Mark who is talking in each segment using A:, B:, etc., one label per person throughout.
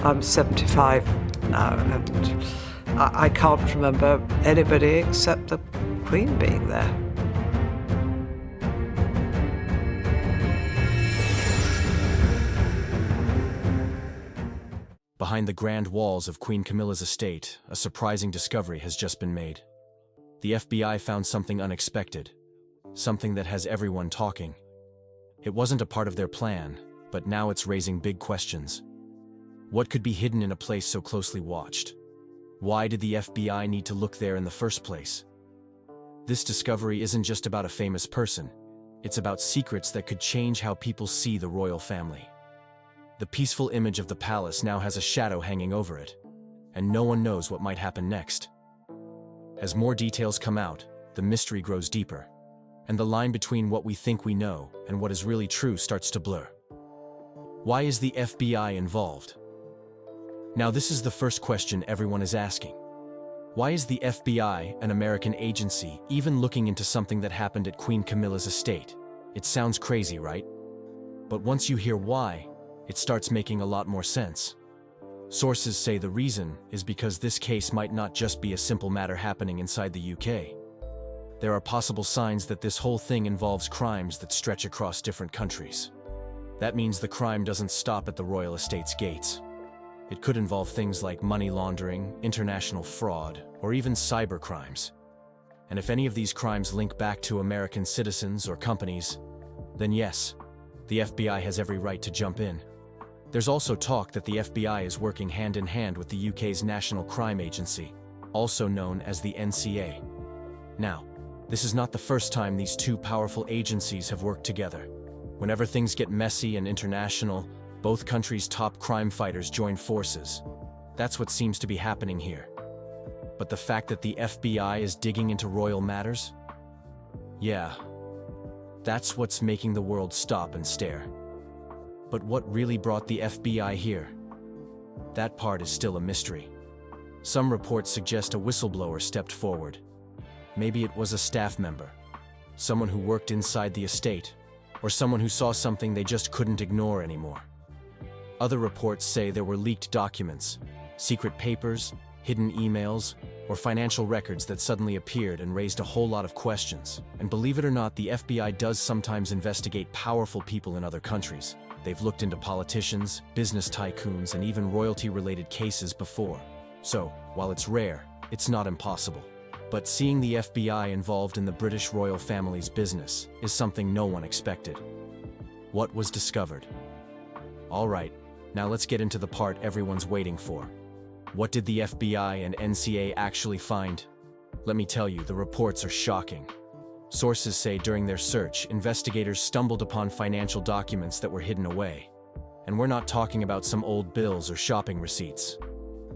A: I'm 75 now, and I can't remember anybody except the Queen being there.
B: Behind the grand walls of Queen Camilla's estate, a surprising discovery has just been made. The FBI found something unexpected, something that has everyone talking. It wasn't a part of their plan, but now it's raising big questions. What could be hidden in a place so closely watched? Why did the FBI need to look there in the first place? This discovery isn't just about a famous person. It's about secrets that could change how people see the royal family. The peaceful image of the palace now has a shadow hanging over it, and no one knows what might happen next. As more details come out, the mystery grows deeper, and the line between what we think we know and what is really true starts to blur. Why is the FBI involved? Now, this is the first question everyone is asking. Why is the FBI, an American agency, even looking into something that happened at Queen Camilla's estate? It sounds crazy, right? But once you hear why, it starts making a lot more sense. Sources say the reason is because this case might not just be a simple matter happening inside the UK. There are possible signs that this whole thing involves crimes that stretch across different countries. That means the crime doesn't stop at the royal estate's gates. It could involve things like money laundering, international fraud, or even cyber crimes. And if any of these crimes link back to American citizens or companies, then yes, the FBI has every right to jump in. There's also talk that the FBI is working hand in hand with the UK's National Crime Agency, also known as the NCA. Now, this is not the first time these two powerful agencies have worked together. Whenever things get messy and international, both countries' top crime fighters join forces. That's what seems to be happening here. But the fact that the FBI is digging into royal matters? Yeah, that's what's making the world stop and stare. But what really brought the FBI here? That part is still a mystery. Some reports suggest a whistleblower stepped forward. Maybe it was a staff member, someone who worked inside the estate, or someone who saw something they just couldn't ignore anymore. Other reports say there were leaked documents, secret papers, hidden emails, or financial records that suddenly appeared and raised a whole lot of questions. And believe it or not, the FBI does sometimes investigate powerful people in other countries. They've looked into politicians, business tycoons, and even royalty-related cases before. So, while it's rare, it's not impossible. But seeing the FBI involved in the British royal family's business is something no one expected. What was discovered? All right, now let's get into the part everyone's waiting for. What did the FBI and NCA actually find? Let me tell you, the reports are shocking. Sources say during their search, investigators stumbled upon financial documents that were hidden away. And we're not talking about some old bills or shopping receipts.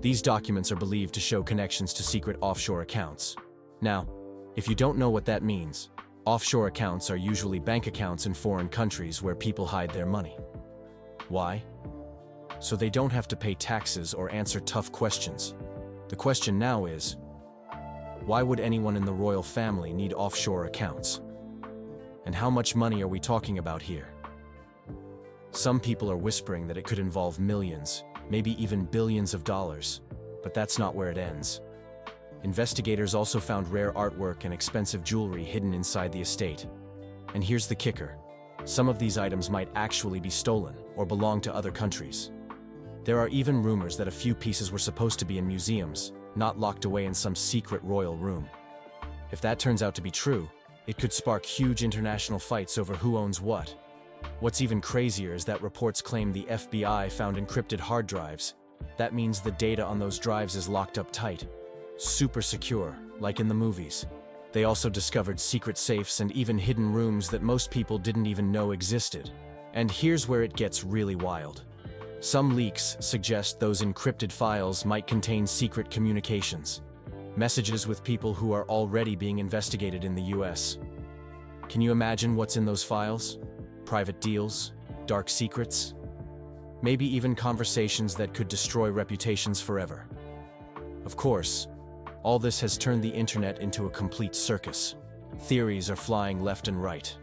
B: These documents are believed to show connections to secret offshore accounts. Now, if you don't know what that means, offshore accounts are usually bank accounts in foreign countries where people hide their money. Why? So they don't have to pay taxes or answer tough questions. The question now is, why would anyone in the royal family need offshore accounts? And how much money are we talking about here? Some people are whispering that it could involve millions, maybe even billions of dollars, but that's not where it ends. Investigators also found rare artwork and expensive jewelry hidden inside the estate. And here's the kicker. Some of these items might actually be stolen or belong to other countries. There are even rumors that a few pieces were supposed to be in museums, not locked away in some secret royal room. If that turns out to be true, it could spark huge international fights over who owns what. What's even crazier is that reports claim the FBI found encrypted hard drives. That means the data on those drives is locked up tight, super secure, like in the movies. They also discovered secret safes and even hidden rooms that most people didn't even know existed. And here's where it gets really wild. Some leaks suggest those encrypted files might contain secret communications, messages with people who are already being investigated in the US. Can you imagine what's in those files? Private deals, dark secrets, maybe even conversations that could destroy reputations forever. Of course, all this has turned the internet into a complete circus. Theories are flying left and right.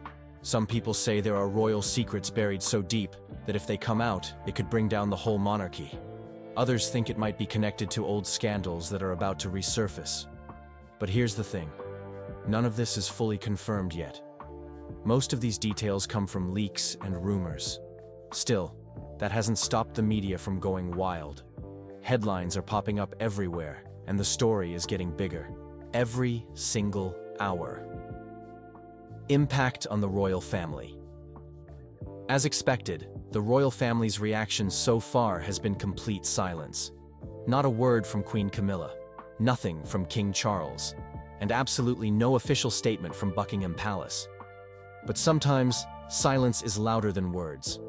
B: Some people say there are royal secrets buried so deep that if they come out, it could bring down the whole monarchy. Others think it might be connected to old scandals that are about to resurface. But here's the thing. None of this is fully confirmed yet. Most of these details come from leaks and rumors. Still, that hasn't stopped the media from going wild. Headlines are popping up everywhere, and the story is getting bigger. Every single hour. Impact on the royal family. As expected, the royal family's reaction so far has been complete silence. Not a word from Queen Camilla, nothing from King Charles, and absolutely no official statement from Buckingham Palace. But sometimes, silence is louder than words.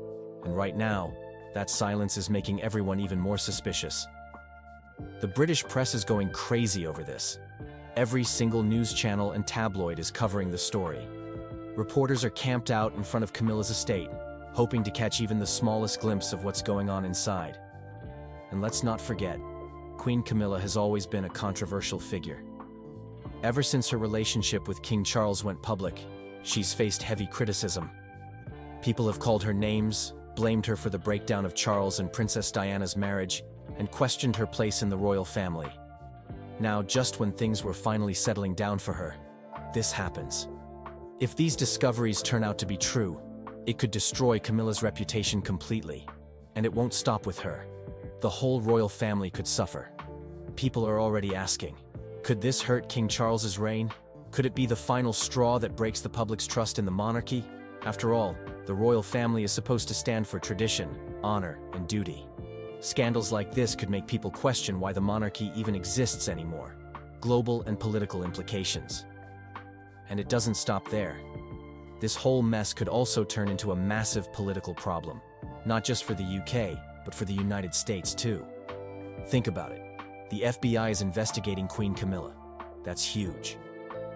B: And right now, that silence is making everyone even more suspicious. The British press is going crazy over this. Every single news channel and tabloid is covering the story. Reporters are camped out in front of Camilla's estate, hoping to catch even the smallest glimpse of what's going on inside. And let's not forget, Queen Camilla has always been a controversial figure. Ever since her relationship with King Charles went public, she's faced heavy criticism. People have called her names, blamed her for the breakdown of Charles and Princess Diana's marriage, and questioned her place in the royal family. Now, just when things were finally settling down for her, this happens. If these discoveries turn out to be true, it could destroy Camilla's reputation completely. And it won't stop with her. The whole royal family could suffer. People are already asking, could this hurt King Charles's reign? Could it be the final straw that breaks the public's trust in the monarchy? After all, the royal family is supposed to stand for tradition, honor, and duty. Scandals like this could make people question why the monarchy even exists anymore. Global and political implications. And it doesn't stop there. This whole mess could also turn into a massive political problem, not just for the UK, but for the United States too. Think about it. The FBI is investigating Queen Camilla. That's huge.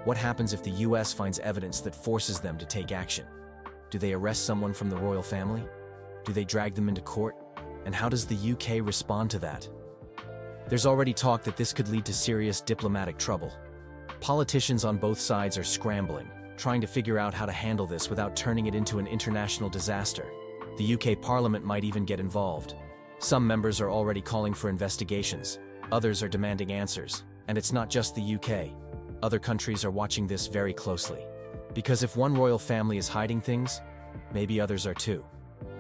B: What happens if the US finds evidence that forces them to take action? Do they arrest someone from the royal family? Do they drag them into court? And how does the UK respond to that? There's already talk that this could lead to serious diplomatic trouble. Politicians on both sides are scrambling, trying to figure out how to handle this without turning it into an international disaster. The UK Parliament might even get involved. Some members are already calling for investigations. Others are demanding answers. And it's not just the UK. Other countries are watching this very closely. Because if one royal family is hiding things, maybe others are too.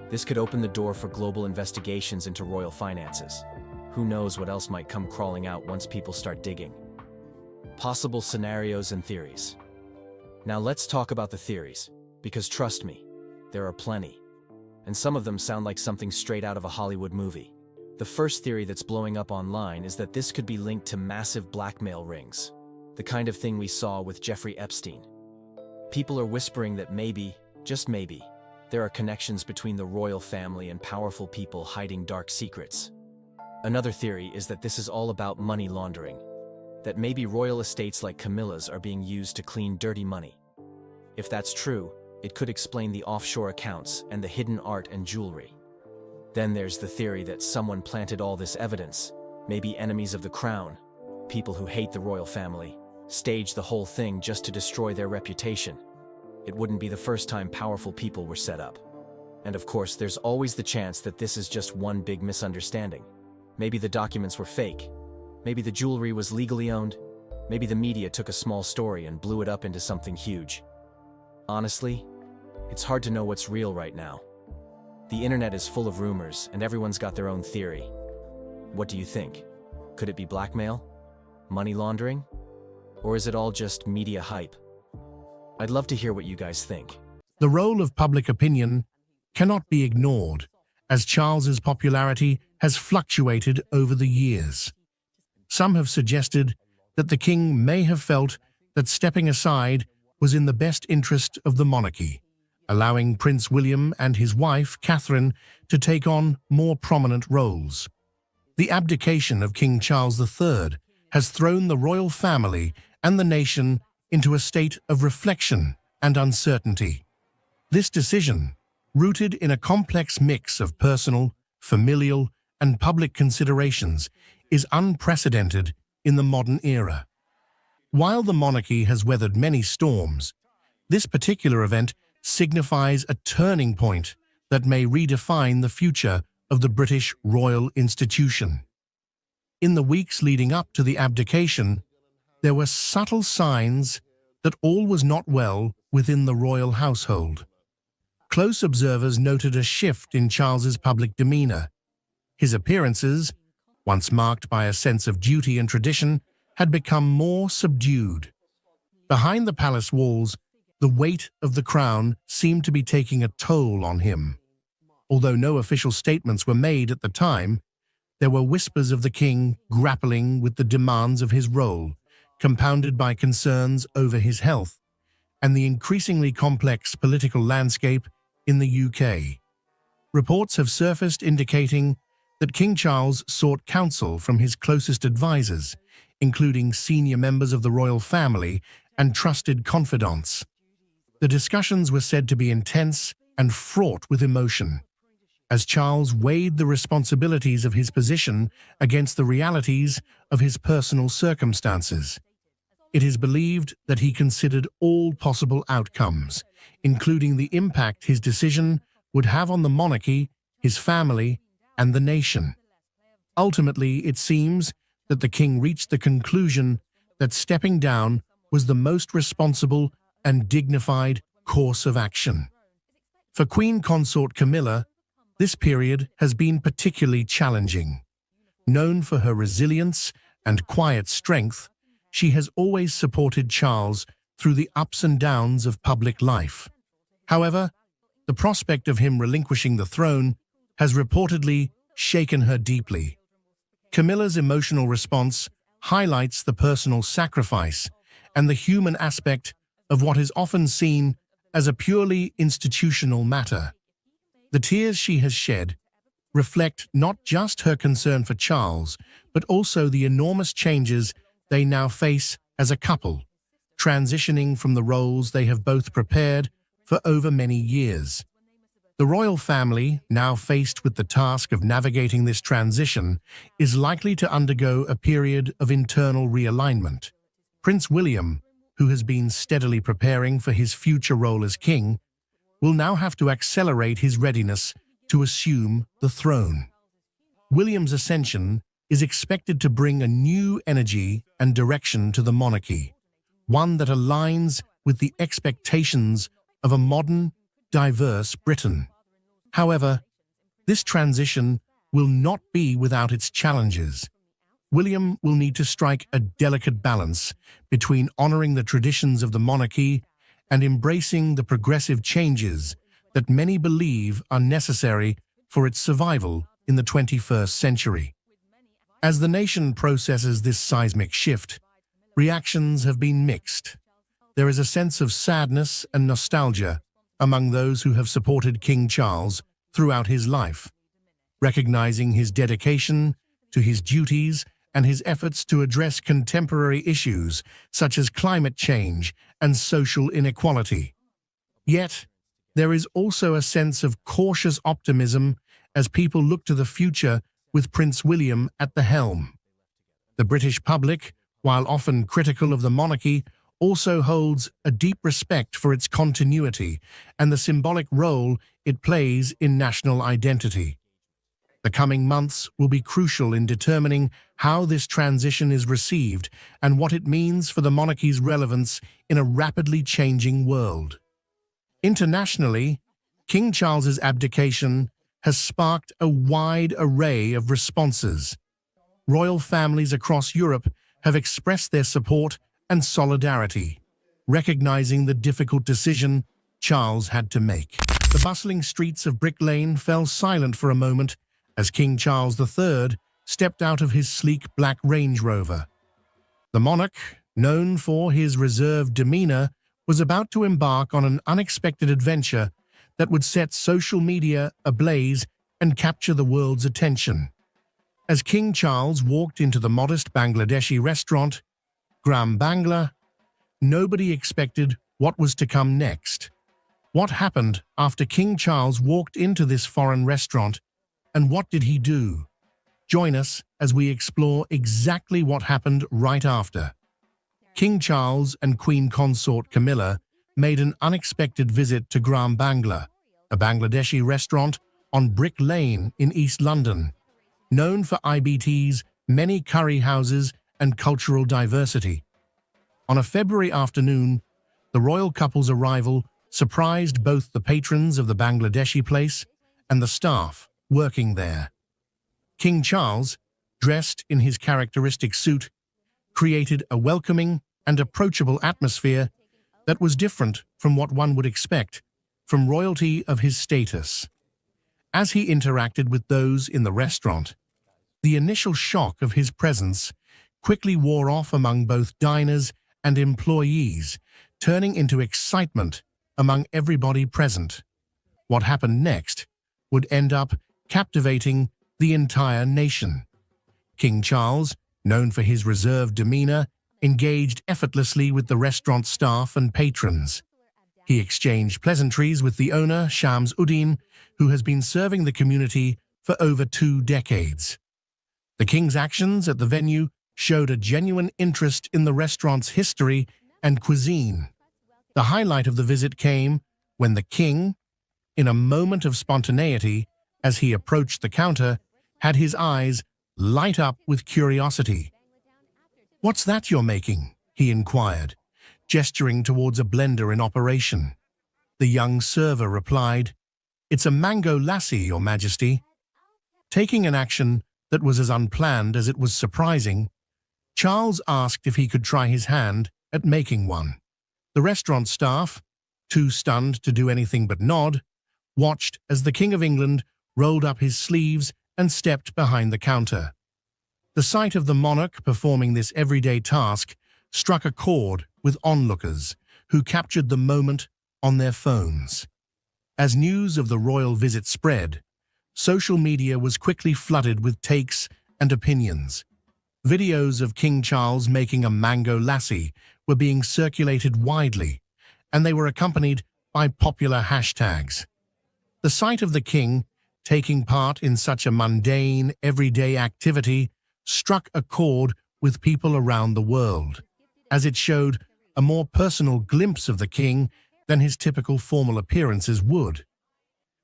B: This could open the door for global investigations into royal finances. Who knows what else might come crawling out once people start digging. Possible scenarios and theories. Now let's talk about the theories, because trust me, there are plenty. And some of them sound like something straight out of a Hollywood movie. The first theory that's blowing up online is that this could be linked to massive blackmail rings. The kind of thing we saw with Jeffrey Epstein. People are whispering that maybe, just maybe, there are connections between the royal family and powerful people hiding dark secrets. Another theory is that this is all about money laundering. That maybe royal estates like Camilla's are being used to clean dirty money. If that's true, it could explain the offshore accounts and the hidden art and jewelry. Then there's the theory that someone planted all this evidence, maybe enemies of the crown, people who hate the royal family, staged the whole thing just to destroy their reputation. It wouldn't be the first time powerful people were set up. And of course, there's always the chance that this is just one big misunderstanding. Maybe the documents were fake. Maybe the jewelry was legally owned. Maybe the media took a small story and blew it up into something huge. Honestly, it's hard to know what's real right now. The internet is full of rumors, and everyone's got their own theory. What do you think? Could it be blackmail? Money laundering? Or is it all just media hype? I'd love to hear what you guys think.
C: The role of public opinion cannot be ignored, as Charles's popularity has fluctuated over the years. Some have suggested that the king may have felt that stepping aside was in the best interest of the monarchy, allowing Prince William and his wife, Catherine, to take on more prominent roles. The abdication of King Charles III has thrown the royal family and the nation into a state of reflection and uncertainty. This decision, rooted in a complex mix of personal, familial, and public considerations, is unprecedented in the modern era. While the monarchy has weathered many storms, this particular event signifies a turning point that may redefine the future of the British royal institution. In the weeks leading up to the abdication, there were subtle signs that all was not well within the royal household. Close observers noted a shift in Charles's public demeanor. His appearances, once marked by a sense of duty and tradition, had become more subdued. Behind the palace walls, the weight of the crown seemed to be taking a toll on him. Although no official statements were made at the time, there were whispers of the king grappling with the demands of his role, compounded by concerns over his health and the increasingly complex political landscape in the UK. Reports have surfaced indicating that King Charles sought counsel from his closest advisors, including senior members of the royal family and trusted confidants. The discussions were said to be intense and fraught with emotion, as Charles weighed the responsibilities of his position against the realities of his personal circumstances. It is believed that he considered all possible outcomes, including the impact his decision would have on the monarchy, his family, and the nation. Ultimately, it seems that the king reached the conclusion that stepping down was the most responsible and dignified course of action. For Queen Consort Camilla, this period has been particularly challenging. Known for her resilience and quiet strength, she has always supported Charles through the ups and downs of public life. However, the prospect of him relinquishing the throne has reportedly shaken her deeply. Camilla's emotional response highlights the personal sacrifice and the human aspect of what is often seen as a purely institutional matter. The tears she has shed reflect not just her concern for Charles, but also the enormous changes they now face as a couple, transitioning from the roles they have both prepared for over many years. The royal family, now faced with the task of navigating this transition, is likely to undergo a period of internal realignment. Prince William, who has been steadily preparing for his future role as king, will now have to accelerate his readiness to assume the throne. William's ascension is expected to bring a new energy and direction to the monarchy, one that aligns with the expectations of a modern, diverse Britain. However, this transition will not be without its challenges. William will need to strike a delicate balance between honoring the traditions of the monarchy and embracing the progressive changes that many believe are necessary for its survival in the 21st century. As the nation processes this seismic shift, reactions have been mixed. There is a sense of sadness and nostalgia among those who have supported King Charles throughout his life, recognizing his dedication to his duties and his efforts to address contemporary issues such as climate change and social inequality. Yet, there is also a sense of cautious optimism as people look to the future with Prince William at the helm. The British public, while often critical of the monarchy, also holds a deep respect for its continuity and the symbolic role it plays in national identity. The coming months will be crucial in determining how this transition is received and what it means for the monarchy's relevance in a rapidly changing world. Internationally, King Charles's abdication has sparked a wide array of responses. Royal families across Europe have expressed their support and solidarity, recognizing the difficult decision Charles had to make. The bustling streets of Brick Lane fell silent for a moment as King Charles III stepped out of his sleek black Range Rover. The monarch, known for his reserved demeanor, was about to embark on an unexpected adventure that would set social media ablaze and capture the world's attention. As King Charles walked into the modest Bangladeshi restaurant, Gram Bangla, nobody expected what was to come next. What happened after King Charles walked into this foreign restaurant, and what did he do? Join us as we explore exactly what happened right after. King Charles and Queen Consort Camilla made an unexpected visit to Gram Bangla, a Bangladeshi restaurant on Brick Lane in East London, known for IBT's many curry houses and cultural diversity. On a February afternoon, the royal couple's arrival surprised both the patrons of the Bangladeshi place and the staff working there. King Charles, dressed in his characteristic suit, created a welcoming and approachable atmosphere that was different from what one would expect from royalty of his status. As he interacted with those in the restaurant, the initial shock of his presence quickly wore off among both diners and employees, turning into excitement among everybody present. What happened next would end up captivating the entire nation. King Charles, known for his reserved demeanor, engaged effortlessly with the restaurant staff and patrons. He exchanged pleasantries with the owner, Shams Uddin, who has been serving the community for over 2 decades. The king's actions at the venue showed a genuine interest in the restaurant's history and cuisine. The highlight of the visit came when the king, in a moment of spontaneity, as he approached the counter, had his eyes light up with curiosity. "What's that you're making?" he inquired, gesturing towards a blender in operation. The young server replied, "It's a mango lassi, Your Majesty." Taking an action that was as unplanned as it was surprising, Charles asked if he could try his hand at making one. The restaurant staff, too stunned to do anything but nod, watched as the King of England rolled up his sleeves and stepped behind the counter. The sight of the monarch performing this everyday task struck a chord with onlookers, who captured the moment on their phones. As news of the royal visit spread, social media was quickly flooded with takes and opinions. Videos of King Charles making a mango lassi were being circulated widely, and they were accompanied by popular hashtags. The sight of the king taking part in such a mundane, everyday activity struck a chord with people around the world, as it showed a more personal glimpse of the king than his typical formal appearances would.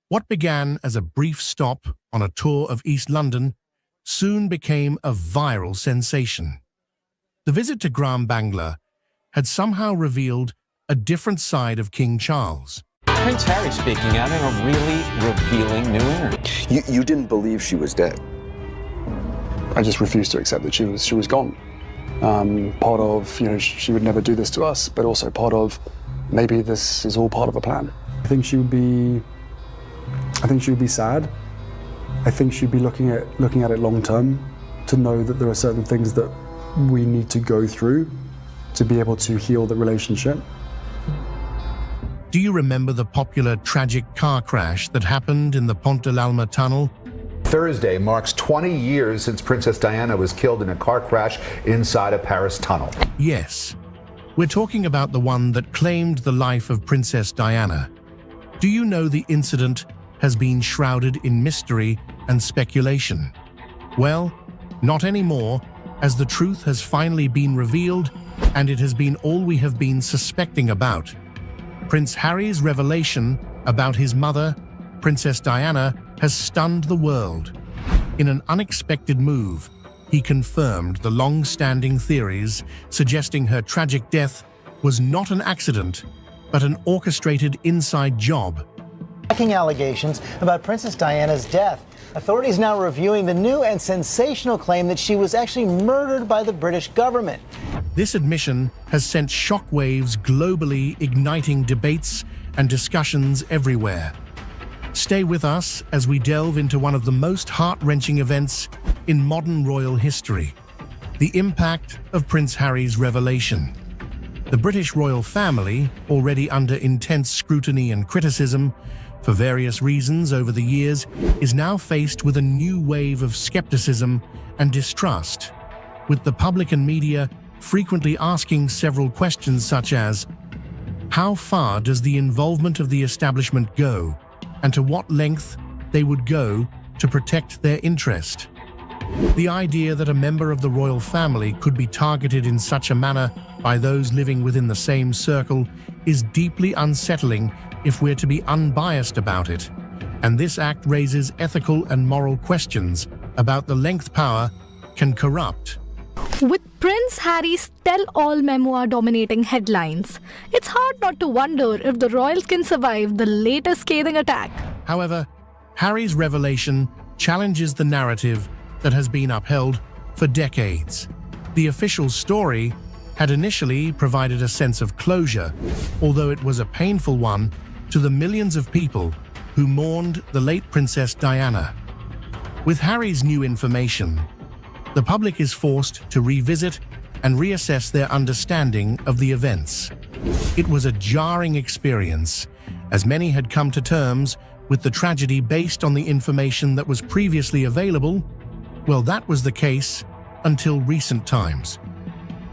C: What began as a brief stop on a tour of East London soon became a viral sensation. The visit to Gram Bangla had somehow revealed a different side of King Charles.
D: Prince Harry speaking out in a really revealing new interview.
E: You didn't believe she was dead?
F: I just refused to accept that she was gone. Part of, she would never do this to us, but also part of, maybe this is all part of a plan. I think she would be sad. I think she'd be looking at it long term, to know that there are certain things that we need to go through to be able to heal the relationship.
C: Do you remember the popular tragic car crash that happened in the Pont de l'Alma tunnel?
G: Thursday marks 20 years since Princess Diana was killed in a car crash inside a Paris tunnel.
C: Yes, we're talking about the one that claimed the life of Princess Diana. Do you know the incident has been shrouded in mystery and speculation? Well, not anymore, as the truth has finally been revealed, and it has been all we have been suspecting about. Prince Harry's revelation about his mother, Princess Diana, has stunned the world. In an unexpected move, he confirmed the long-standing theories suggesting her tragic death was not an accident, but an orchestrated inside job.
H: Shocking allegations about Princess Diana's death. Authorities now reviewing the new and sensational claim that she was actually murdered by the British government.
C: This admission has sent shockwaves globally, igniting debates and discussions everywhere. Stay with us as we delve into one of the most heart-wrenching events in modern royal history: the impact of Prince Harry's revelation. The British royal family, already under intense scrutiny and criticism for various reasons over the years, is now faced with a new wave of skepticism and distrust, with the public and media frequently asking several questions such as, how far does the involvement of the establishment go, and to what length they would go to protect their interest? The idea that a member of the royal family could be targeted in such a manner by those living within the same circle is deeply unsettling if we're to be unbiased about it, And this act raises ethical and moral questions about the length power can corrupt.
E: With Prince Harry's tell-all memoir dominating headlines, it's hard not to wonder if the royals can survive the latest scathing attack.
C: However, Harry's revelation challenges the narrative that has been upheld for decades. The official story had initially provided a sense of closure, although it was a painful one to the millions of people who mourned the late Princess Diana. With Harry's new information, the public is forced to revisit and reassess their understanding of the events. It was a jarring experience, as many had come to terms with the tragedy based on the information that was previously available. Well, that was the case until recent times.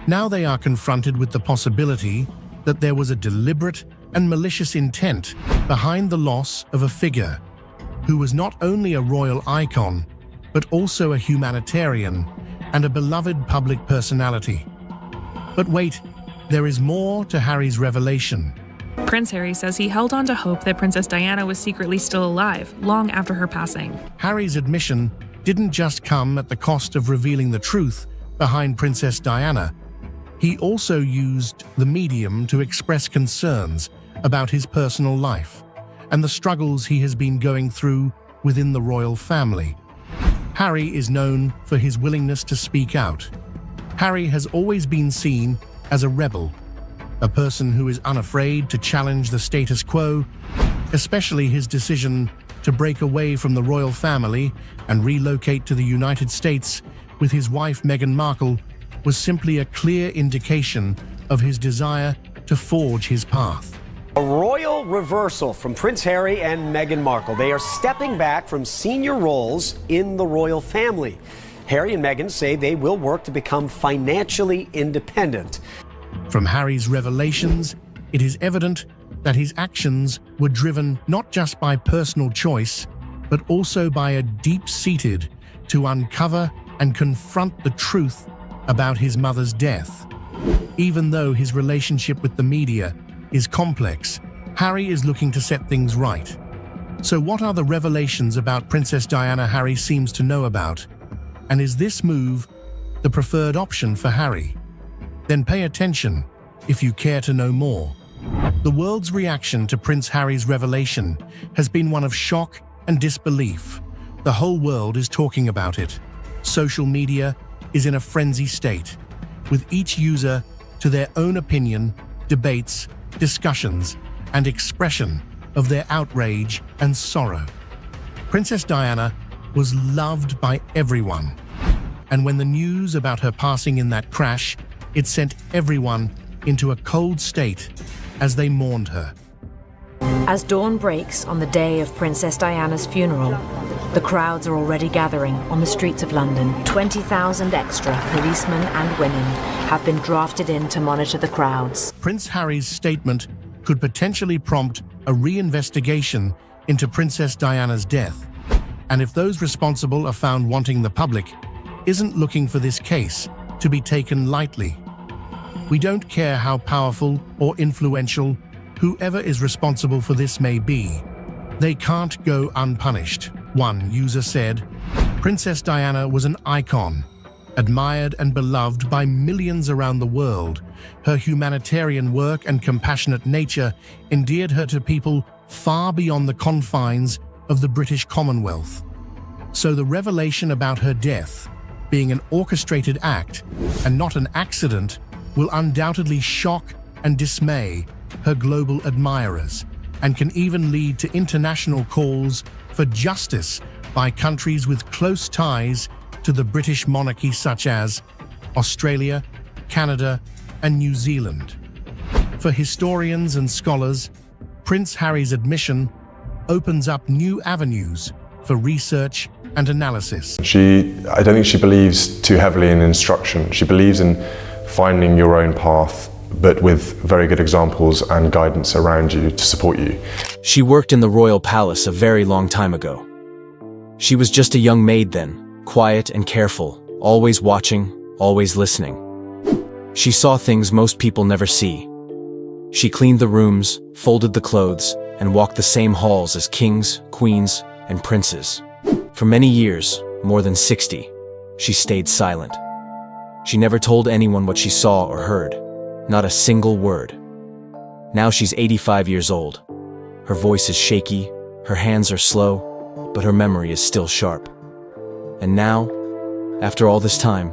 C: Now they are confronted with the possibility that there was a deliberate and malicious intent behind the loss of a figure who was not only a royal icon, but also a humanitarian and a beloved public personality. But wait, there is more to Harry's revelation.
I: Prince Harry says he held on to hope that Princess Diana was secretly still alive, long after her passing.
C: Harry's admission didn't just come at the cost of revealing the truth behind Princess Diana. He also used the medium to express concerns about his personal life and the struggles he has been going through within the royal family. Harry is known for his willingness to speak out. Harry has always been seen as a rebel, a person who is unafraid to challenge the status quo, especially his decision to break away from the royal family and relocate to the United States with his wife Meghan Markle was simply a clear indication of his desire to forge his path.
J: A royal reversal from Prince Harry and Meghan Markle. They are stepping back from senior roles in the royal family. Harry and Meghan say they will work to become financially independent.
C: From Harry's revelations, it is evident that his actions were driven not just by personal choice, but also by a deep-seated to uncover and confront the truth about his mother's death. Even though his relationship with the media is complex, Harry is looking to set things right. So what are the revelations about Princess Diana Harry seems to know about? And is this move the preferred option for Harry? Then pay attention if you care to know more. The world's reaction to Prince Harry's revelation has been one of shock and disbelief. The whole world is talking about it. Social media is in a frenzy state, with each user to their own opinion, debates, discussions, and expression of their outrage and sorrow. Princess Diana was loved by everyone, and when the news about her passing in that crash, it sent everyone into a cold state as they mourned her.
K: As dawn breaks on the day of Princess Diana's funeral, the crowds are already gathering on the streets of London. 20,000 extra policemen and women have been drafted in to monitor the crowds.
C: Prince Harry's statement could potentially prompt a reinvestigation into Princess Diana's death, and if those responsible are found wanting, the public isn't looking for this case to be taken lightly. We don't care how powerful or influential whoever is responsible for this may be. They can't go unpunished. One user said, Princess Diana was an icon, admired and beloved by millions around the world. Her humanitarian work and compassionate nature endeared her to people far beyond the confines of the British Commonwealth. So the revelation about her death, being an orchestrated act and not an accident, will undoubtedly shock and dismay her global admirers, and can even lead to international calls for justice by countries with close ties to the British monarchy, such as Australia, Canada, and New Zealand. For historians and scholars, Prince Harry's admission opens up new avenues for research and analysis.
L: I don't think she believes too heavily in instruction. She believes in finding your own path, but with very good examples and guidance around you to support you.
B: She worked in the royal palace a very long time ago. She was just a young maid then, quiet and careful, always watching, always listening. She saw things most people never see. She cleaned the rooms, folded the clothes, and walked the same halls as kings, queens, and princes. For many years, more than 60, she stayed silent. She never told anyone what she saw or heard, not a single word. Now she's 85 years old. Her voice is shaky, her hands are slow, but her memory is still sharp. And now, after all this time,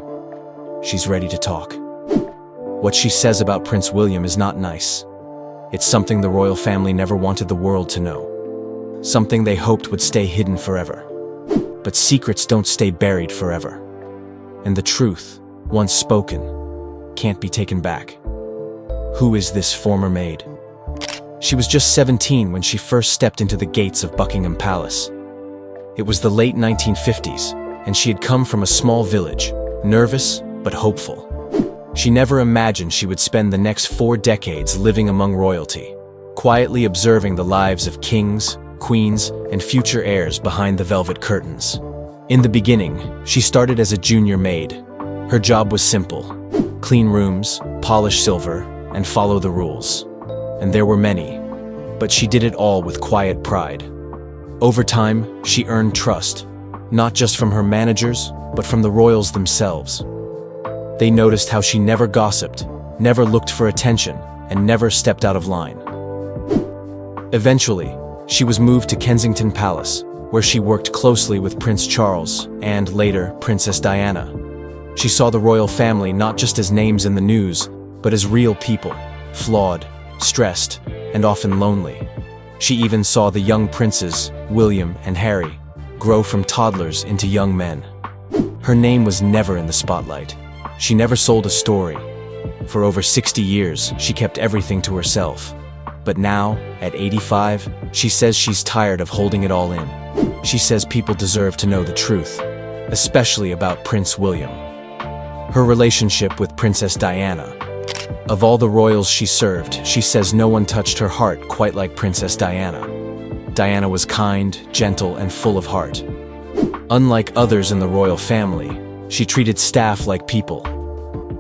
B: she's ready to talk. What she says about Prince William is not nice. It's something the royal family never wanted the world to know. Something they hoped would stay hidden forever. But secrets don't stay buried forever. And the truth, once spoken, can't be taken back. Who is this former maid? She was just 17 when she first stepped into the gates of Buckingham Palace. It was the late 1950s, and she had come from a small village, nervous but hopeful. She never imagined she would spend the next 4 decades living among royalty, quietly observing the lives of kings, queens, and future heirs behind the velvet curtains. In the beginning, she started as a junior maid. Her job was simple: clean rooms, polish silver, and follow the rules. And there were many, but she did it all with quiet pride. Over time, she earned trust, not just from her managers, but from the royals themselves. They noticed how she never gossiped, never looked for attention, and never stepped out of line. Eventually, she was moved to Kensington Palace, where she worked closely with Prince Charles and, later, Princess Diana. She saw the royal family not just as names in the news, but as real people, flawed, stressed, and often lonely. She even saw the young princes, William and Harry, grow from toddlers into young men. Her name was never in the spotlight. She never sold a story. For over 60 years, she kept everything to herself. But now, at 85, she says she's tired of holding it all in. She says people deserve to know the truth, especially about Prince William. Her relationship with Princess Diana. Of all the royals she served, she says no one touched her heart quite like Princess Diana. Diana was kind, gentle, and full of heart. Unlike others in the royal family, she treated staff like people.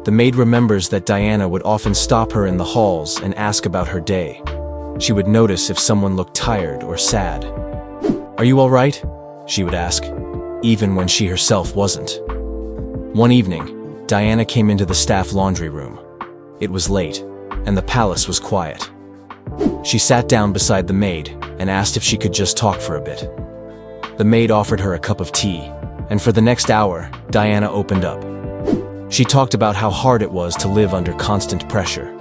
B: The maid remembers that Diana would often stop her in the halls and ask about her day. She would notice if someone looked tired or sad. "Are you all right?" she would ask, even when she herself wasn't. One evening, Diana came into the staff laundry room. It was late, and the palace was quiet. She sat down beside the maid and asked if she could just talk for a bit. The maid offered her a cup of tea, and for the next hour, Diana opened up. She talked about how hard it was to live under constant pressure.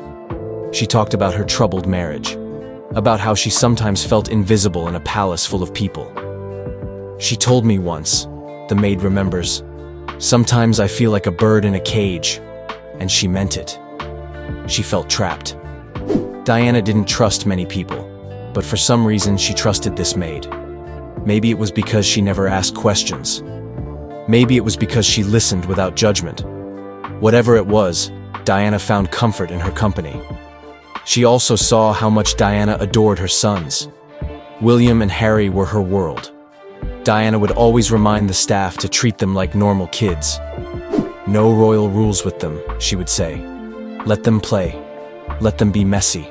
B: She talked about her troubled marriage, about how she sometimes felt invisible in a palace full of people. "She told me once," the maid remembers, "sometimes I feel like a bird in a cage," and she meant it. She felt trapped. Diana didn't trust many people, but for some reason she trusted this maid. Maybe it was because she never asked questions. Maybe it was because she listened without judgment. Whatever it was, Diana found comfort in her company. She also saw how much Diana adored her sons. William and Harry were her world. Diana would always remind the staff to treat them like normal kids. "No royal rules with them," she would say. "Let them play. Let them be messy."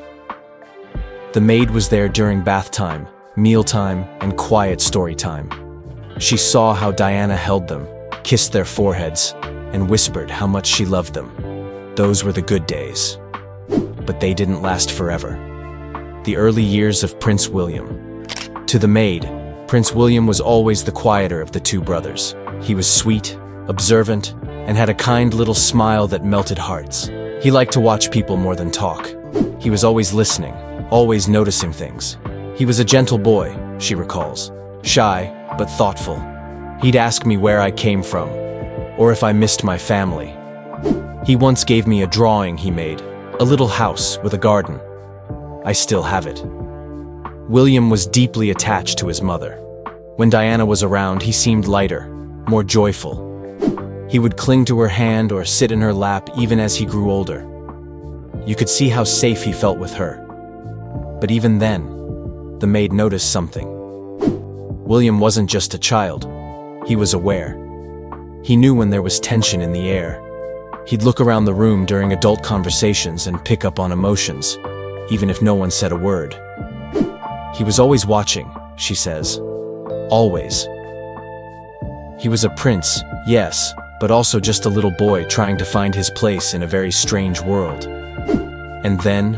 B: The maid was there during bath time, mealtime, and quiet story time. She saw how Diana held them, kissed their foreheads, and whispered how much she loved them. Those were the good days. But they didn't last forever. The early years of Prince William. To the maid, Prince William was always the quieter of the two brothers. He was sweet, observant, and had a kind little smile that melted hearts. He liked to watch people more than talk. He was always listening, always noticing things. He was a gentle boy, she recalls, shy but thoughtful. He'd ask me where I came from, or if I missed my family. He once gave me a drawing he made, a little house with a garden. I still have it. William was deeply attached to his mother. When Diana was around, he seemed lighter, more joyful. He would cling to her hand or sit in her lap even as he grew older. You could see how safe he felt with her. But even then, the maid noticed something. William wasn't just a child. He was aware. He knew when there was tension in the air. He'd look around the room during adult conversations and pick up on emotions, even if no one said a word. He was always watching, she says. Always. He was a prince, yes, but also just a little boy trying to find his place in a very strange world. And then,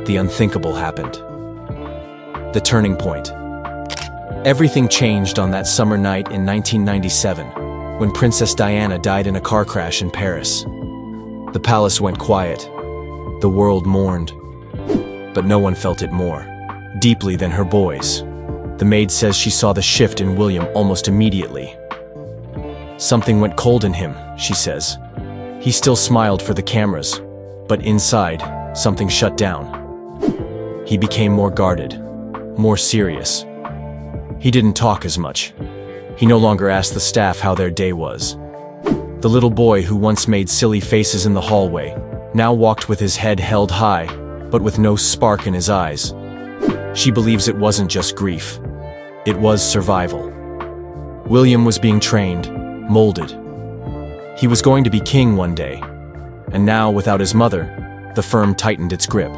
B: the unthinkable happened. The turning point. Everything changed on that summer night in 1997, when Princess Diana died in a car crash in Paris. The palace went quiet. The world mourned. But no one felt it more deeply than her boys. The maid says she saw the shift in William almost immediately. Something went cold in him, she says. He still smiled for the cameras, but inside, something shut down. He became more guarded, more serious. He didn't talk as much. He no longer asked the staff how their day was. The little boy who once made silly faces in the hallway now walked with his head held high, but with no spark in his eyes. She believes it wasn't just grief. It was survival. William was being trained, molded. He was going to be king one day, and now, without his mother, the firm tightened its grip.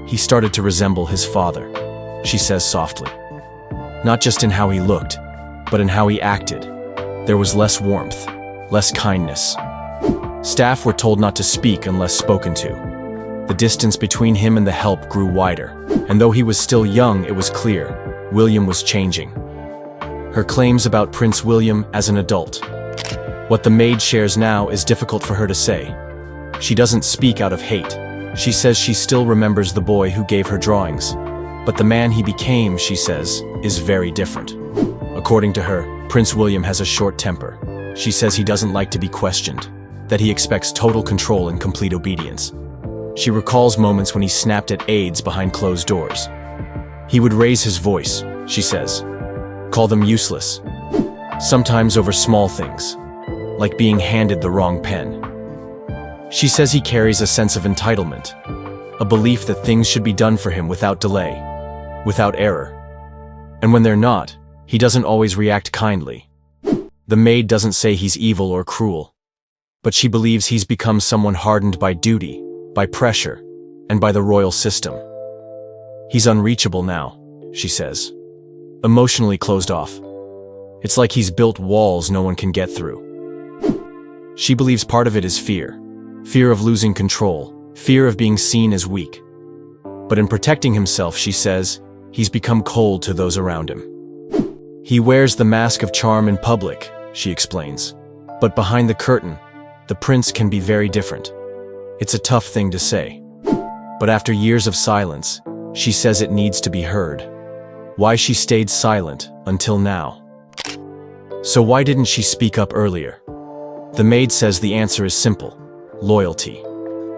B: He started to resemble his father, she says softly. Not just in how he looked, but in how he acted. There was less warmth, less kindness. Staff were told not to speak unless spoken to. The distance between him and the help grew wider, and though he was still young, it was clear William was changing. Her claims about Prince William as an adult. What the maid shares now is difficult for her to say. She doesn't speak out of hate. She says she still remembers the boy who gave her drawings. But the man he became, she says, is very different. According to her, Prince William has a short temper. She says he doesn't like to be questioned, that he expects total control and complete obedience. She recalls moments when he snapped at aides behind closed doors. He would raise his voice, she says, call them useless, sometimes over small things, like being handed the wrong pen. She says he carries a sense of entitlement, a belief that things should be done for him without delay, without error. And when they're not, he doesn't always react kindly. The maid doesn't say he's evil or cruel, but she believes he's become someone hardened by duty, by pressure, and by the royal system. He's unreachable now, she says. Emotionally closed off. It's like he's built walls no one can get through. She believes part of it is fear. Fear of losing control, fear of being seen as weak. But in protecting himself, she says, he's become cold to those around him. He wears the mask of charm in public, she explains. But behind the curtain, the prince can be very different. It's a tough thing to say. But after years of silence, she says it needs to be heard. Why she stayed silent until now. So why didn't she speak up earlier? The maid says the answer is simple: loyalty.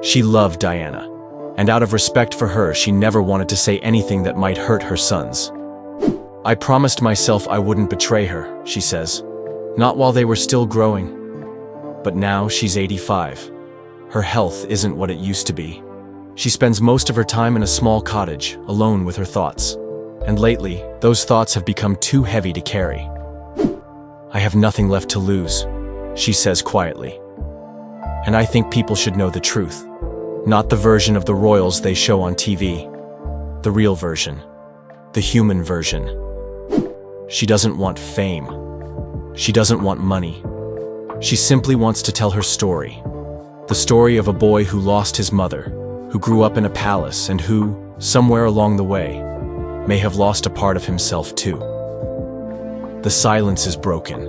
B: She loved Diana, and out of respect for her, she never wanted to say anything that might hurt her sons. I promised myself I wouldn't betray her, she says. Not while they were still growing. But now she's 85. Her health isn't what it used to be. She spends most of her time in a small cottage, alone with her thoughts. And lately, those thoughts have become too heavy to carry. I have nothing left to lose, she says quietly. And I think people should know the truth. Not the version of the royals they show on TV. The real version. The human version. She doesn't want fame. She doesn't want money. She simply wants to tell her story. The story of a boy who lost his mother, who grew up in a palace, and who, somewhere along the way, may have lost a part of himself too. The silence is broken,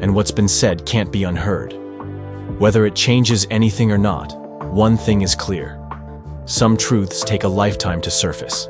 B: and what's been said can't be unheard. Whether it changes anything or not, one thing is clear. Some truths take a lifetime to surface.